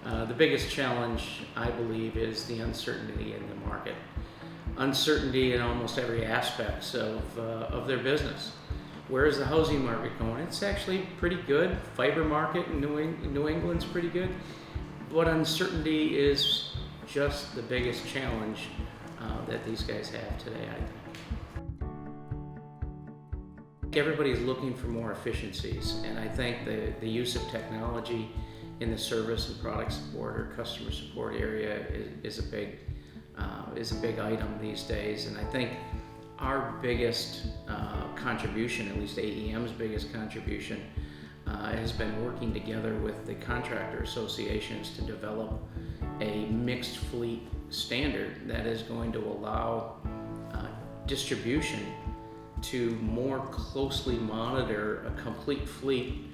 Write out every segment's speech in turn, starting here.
The biggest challenge, I believe, is the uncertainty in the market. Uncertainty in almost every aspect of their business. Where is the housing market going? It's actually pretty good. Fiber market in New England's pretty good. But uncertainty is just the biggest challenge that these guys have today, I think. Everybody's looking for more efficiencies, and I think the use of technology in the service and product support or customer support area is a big item these days. And I think our biggest contribution, at least AEM's biggest contribution, has been working together with the contractor associations to develop a mixed fleet standard that is going to allow distribution to more closely monitor a complete fleet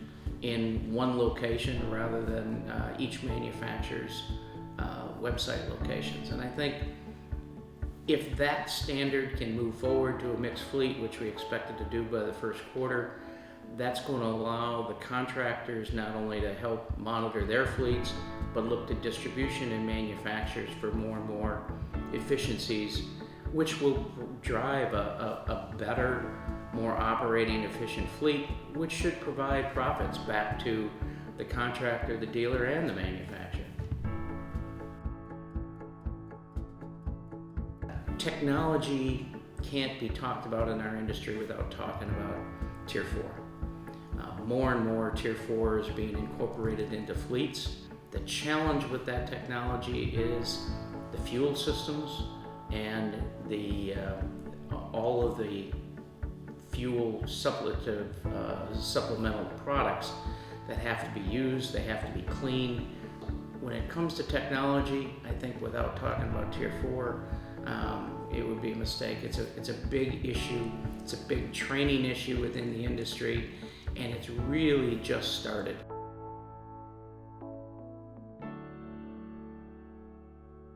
in one location rather than each manufacturer's website locations. And I think if that standard can move forward to a mixed fleet, which we expected to do by the first quarter, that's going to allow the contractors not only to help monitor their fleets, but look to distribution and manufacturers for more and more efficiencies, which will drive a better, more operating efficient fleet, which should provide profits back to the contractor, the dealer, and the manufacturer. Technology can't be talked about in our industry without talking about Tier 4. More and more Tier 4 is being incorporated into fleets. The challenge with that technology is the fuel systems and all of the fuel supplemental products that have to be used. They have to be cleaned. When it comes to technology, I think without talking about Tier 4, it would be a mistake. It's a big issue. It's a big training issue within the industry, and it's really just started.